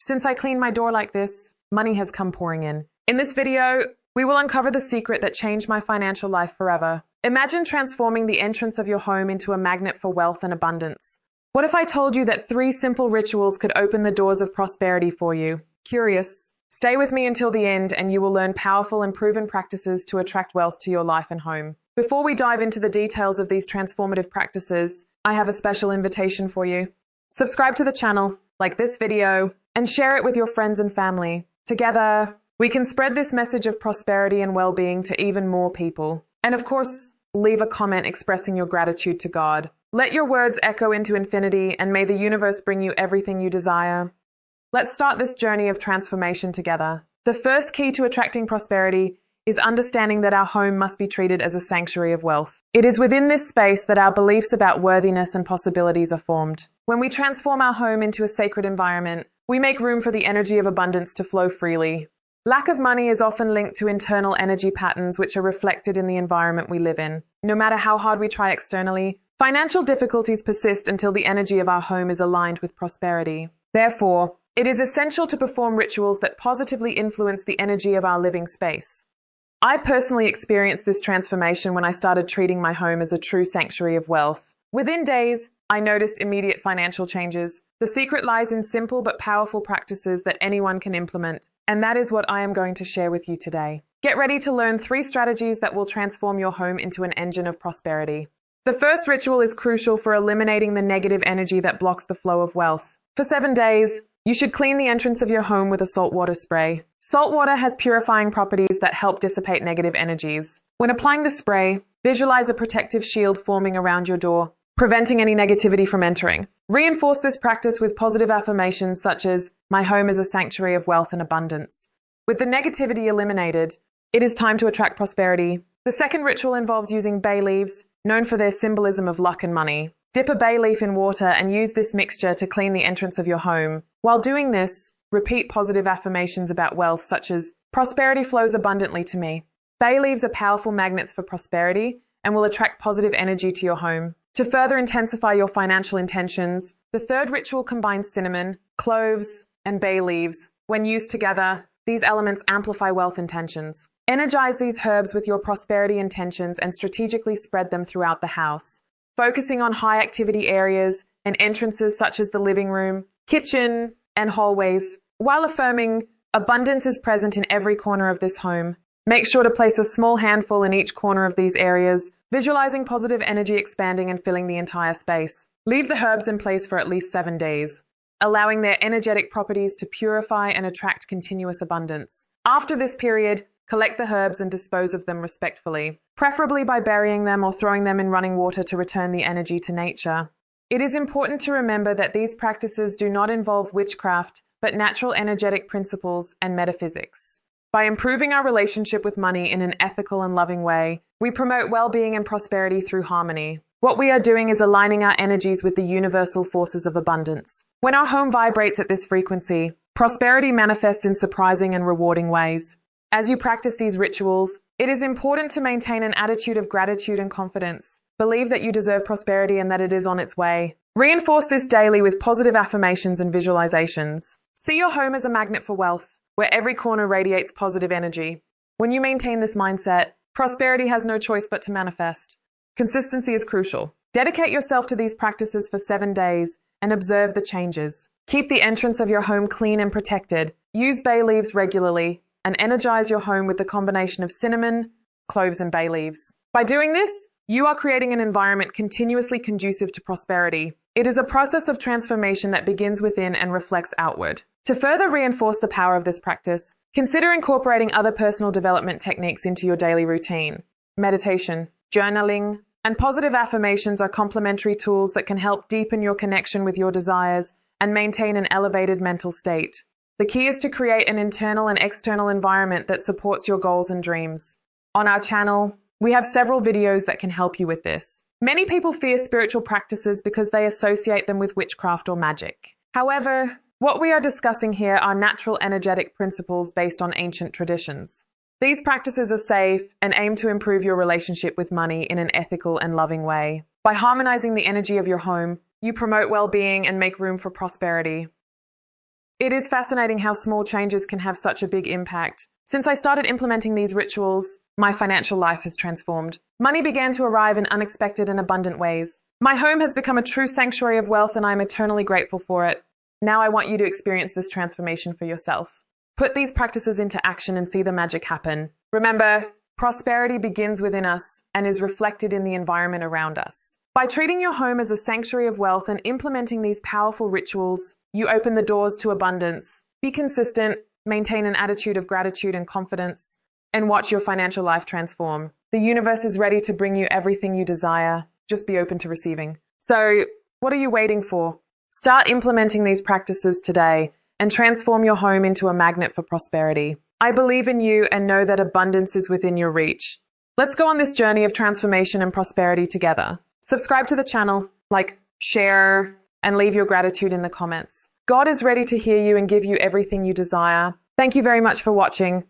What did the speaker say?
Since I clean my door like this, money has come pouring in. In this video, we will uncover the secret that changed my financial life forever. Imagine transforming the entrance of your home into a magnet for wealth and abundance. What if I told you that 3 simple rituals could open the doors of prosperity for you? Curious? Stay with me until the end and you will learn powerful and proven practices to attract wealth to your life and home. Before we dive into the details of these transformative practices, I have a special invitation for you. Subscribe to the channel, like this video, and share it with your friends and family. Together, we can spread this message of prosperity and well-being to even more people. And of course, leave a comment expressing your gratitude to God. Let your words echo into infinity, and may the universe bring you everything you desire. Let's start this journey of transformation together. The first key to attracting prosperity is understanding that our home must be treated as a sanctuary of wealth. It is within this space that our beliefs about worthiness and possibilities are formed. When we transform our home into a sacred environment, we make room for the energy of abundance to flow freely. Lack of money is often linked to internal energy patterns which are reflected in the environment we live in. No matter how hard we try externally, financial difficulties persist until the energy of our home is aligned with prosperity. Therefore, it is essential to perform rituals that positively influence the energy of our living space. I personally experienced this transformation when I started treating my home as a true sanctuary of wealth. Within days, I noticed immediate financial changes. The secret lies in simple but powerful practices that anyone can implement, and that is what I am going to share with you today. Get ready to learn 3 strategies that will transform your home into an engine of prosperity. The first ritual is crucial for eliminating the negative energy that blocks the flow of wealth. For 7 days, you should clean the entrance of your home with a saltwater spray. Salt water has purifying properties that help dissipate negative energies. When applying the spray, visualize a protective shield forming around your door, preventing any negativity from entering. Reinforce this practice with positive affirmations such as, "My home is a sanctuary of wealth and abundance." With the negativity eliminated, it is time to attract prosperity. The second ritual involves using bay leaves, known for their symbolism of luck and money. Dip a bay leaf in water and use this mixture to clean the entrance of your home. While doing this, repeat positive affirmations about wealth such as, "Prosperity flows abundantly to me." Bay leaves are powerful magnets for prosperity and will attract positive energy to your home. To further intensify your financial intentions, the third ritual combines cinnamon, cloves, and bay leaves. When used together, these elements amplify wealth intentions. Energize these herbs with your prosperity intentions and strategically spread them throughout the house, focusing on high-activity areas and entrances such as the living room, kitchen, and hallways. While affirming, abundance is present in every corner of this home. Make sure to place a small handful in each corner of these areas, visualizing positive energy expanding and filling the entire space. Leave the herbs in place for at least 7 days, allowing their energetic properties to purify and attract continuous abundance. After this period, collect the herbs and dispose of them respectfully, preferably by burying them or throwing them in running water to return the energy to nature. It is important to remember that these practices do not involve witchcraft, but natural energetic principles and metaphysics. By improving our relationship with money in an ethical and loving way, we promote well-being and prosperity through harmony. What we are doing is aligning our energies with the universal forces of abundance. When our home vibrates at this frequency, prosperity manifests in surprising and rewarding ways. As you practice these rituals, it is important to maintain an attitude of gratitude and confidence. Believe that you deserve prosperity and that it is on its way. Reinforce this daily with positive affirmations and visualizations. See your home as a magnet for wealth, where every corner radiates positive energy. When you maintain this mindset, prosperity has no choice but to manifest. Consistency is crucial. Dedicate yourself to these practices for 7 days and observe the changes. Keep the entrance of your home clean and protected. Use bay leaves regularly and energize your home with the combination of cinnamon, cloves, and bay leaves. By doing this, you are creating an environment continuously conducive to prosperity. It is a process of transformation that begins within and reflects outward. To further reinforce the power of this practice, consider incorporating other personal development techniques into your daily routine. Meditation, journaling, and positive affirmations are complementary tools that can help deepen your connection with your desires and maintain an elevated mental state. The key is to create an internal and external environment that supports your goals and dreams. On our channel, we have several videos that can help you with this. Many people fear spiritual practices because they associate them with witchcraft or magic. However, what we are discussing here are natural energetic principles based on ancient traditions. These practices are safe and aim to improve your relationship with money in an ethical and loving way. By harmonizing the energy of your home, you promote well-being and make room for prosperity. It is fascinating how small changes can have such a big impact. Since I started implementing these rituals, my financial life has transformed. Money began to arrive in unexpected and abundant ways. My home has become a true sanctuary of wealth, and I am eternally grateful for it. Now I want you to experience this transformation for yourself. Put these practices into action and see the magic happen. Remember, prosperity begins within us and is reflected in the environment around us. By treating your home as a sanctuary of wealth and implementing these powerful rituals, you open the doors to abundance. Be consistent, maintain an attitude of gratitude and confidence, and watch your financial life transform. The universe is ready to bring you everything you desire. Just be open to receiving. So, what are you waiting for? Start implementing these practices today and transform your home into a magnet for prosperity. I believe in you and know that abundance is within your reach. Let's go on this journey of transformation and prosperity together. Subscribe to the channel, like, share, and leave your gratitude in the comments. God is ready to hear you and give you everything you desire. Thank you very much for watching.